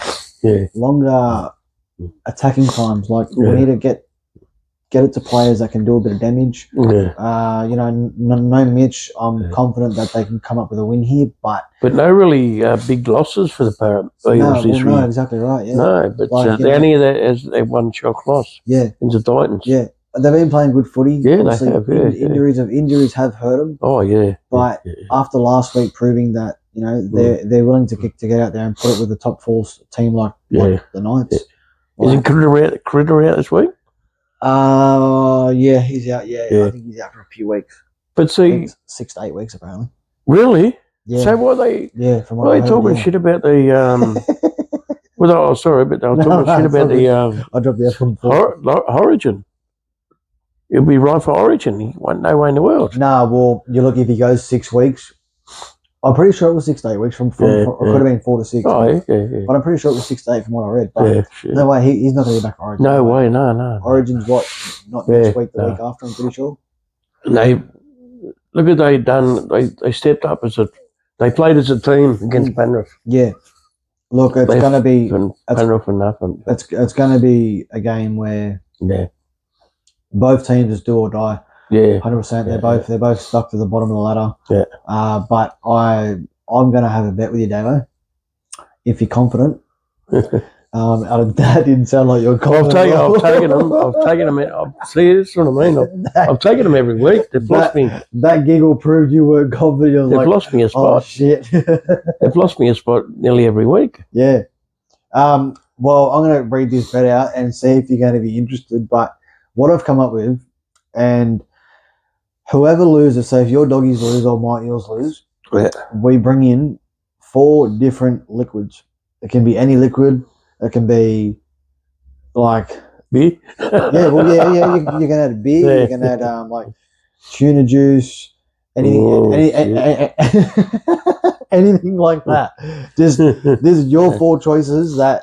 attacking times. Like we need to get it to players that can do a bit of damage. You know, no Mitch. I'm confident that they can come up with a win here, but no really big losses for the Eels this year. No, exactly right. Yeah. No, but the only of that is they one shock loss. Yeah, into the Titans. Yeah. They've been playing good footy. Yeah, obviously, they have. Injuries have hurt them. Oh yeah. But after last week proving that, you know, they're willing to get out there and put it with the top 4 team like the Knights. Isn't Critter out this week? Yeah, he's out. Yeah, I think he's out for a few weeks. But see, 6 to 8 weeks apparently. Really? Yeah. So why they? Yeah, from what why are they talking shit about the? Well, sorry, but they were talking shit about the. I dropped the F from Origin. He'll be right for Origin. He won't no way in the world. Nah, well, you look, if he goes 6 weeks, I'm pretty sure it was 6 to 8 weeks. It could have been 4 to 6. Oh, yeah. But I'm pretty sure it was 6 to 8 from what I read. But no way, he's not going to be back for Origin. No way, no. Origin's what? Not next week, the week after, I'm pretty sure. They look at they done. They stepped up they played as a team against Penrith. Yeah. Look, it's going to be Penrith and nothing. It's going to be a game where both teams is do or die. Yeah, 100%. They're both stuck to the bottom of the ladder. Yeah. But I'm going to have a bet with you, Davo. If you're confident. That didn't sound like you're confident. I've taken them. See, that's what I mean. I've taken them every week. They've lost me. That giggle proved you weren't confident. They've lost me a spot. Oh shit! They've lost me a spot nearly every week. Yeah. Well, I'm going to read this bet out and see if you're going to be interested. But what I've come up with, and whoever loses, so if your doggies lose or my eels lose, we bring in 4 different liquids. It can be any liquid. It can be like beer. You can add beer. You can add like tuna juice, anything like that. This is your 4 choices. That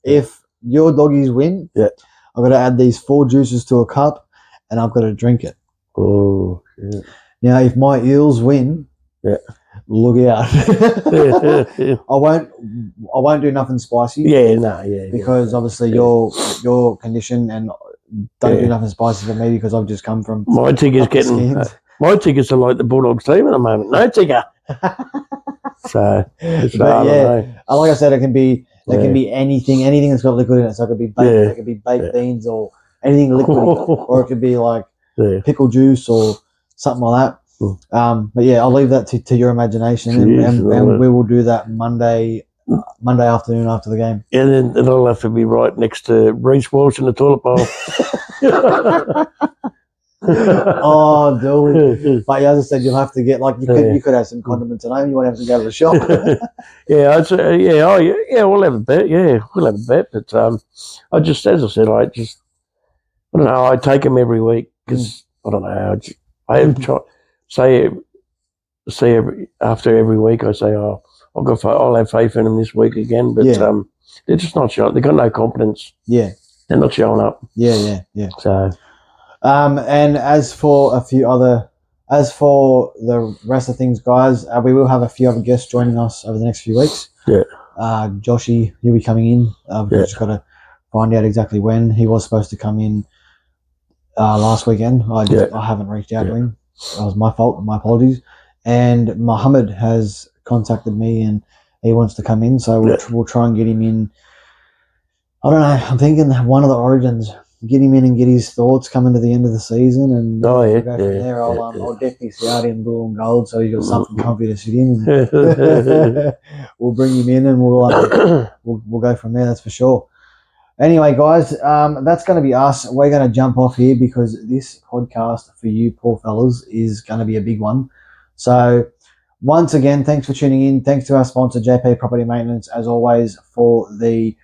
if your doggies win, I've got to add these 4 juices to a cup, and I've got to drink it. Oh, yeah. Now, if my eels win, Yeah. look out. I won't do nothing spicy. Yeah, no, yeah. Because obviously your condition, and don't do nothing spicy for me because I've just come from my ticket's up the getting. skins. My tickets are like the Bulldogs team at the moment. No ticker. So I But don't know. like I said, it can be anything that's got liquid in it. So it could be baked beans or anything liquidy, or it could be like pickle juice or something like that. But yeah, I'll leave that to your imagination, and we will do that Monday afternoon after the game. And then it'll have to be right next to Reece Walsh in the toilet bowl. Oh, dude. But as I said, you'll have to get you could have some condiments at home. You won't have to go to the shop. We'll have a bet. Yeah, we'll have a bet. But I just, as I said, I don't know. I take them every week because I don't know. I say after every week, I say, oh, I'll have faith in them this week again. But they're just not showing. They've got no confidence. Yeah, they're not showing up. Yeah. So. And as for the rest of things, guys, we will have a few other guests joining us over the next few weeks. Yeah. Joshy, he'll be coming in. We've just got to find out exactly when. He was supposed to come in last weekend. I haven't reached out to him. That was my fault. My apologies. And Mohammed has contacted me and he wants to come in, so we'll try and get him in. I don't know. I'm thinking one of the Origins. Get him in and get his thoughts coming to the end of the season, and we'll go from there. I'll definitely start him blue and gold, so he's got something comfy to sit in. We'll bring him in, and we'll go from there. That's for sure. Anyway, guys, that's going to be us. We're going to jump off here because this podcast for you poor fellas is going to be a big one. So once again, thanks for tuning in. Thanks to our sponsor, JP Property Maintenance, as always, for the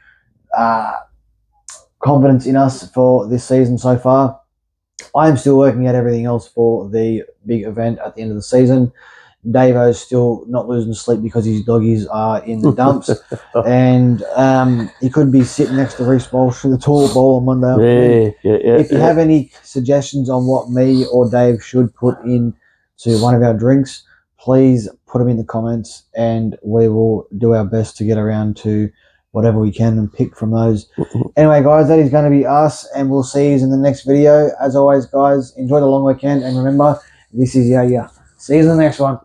confidence in us for this season so far. I am still working out everything else for the big event at the end of the season. Davo's still not losing sleep because his doggies are in the dumps, and he could be sitting next to Reece Walsh in the toilet bowl on Monday afternoon. If you have any suggestions on what me or Dave should put in to one of our drinks, please put them in the comments, and we will do our best to get around to whatever we can and pick from those. Anyway, guys, that is going to be us, and we'll see you in the next video. As always, guys, enjoy the long weekend, and remember, this is your year. See you in the next one.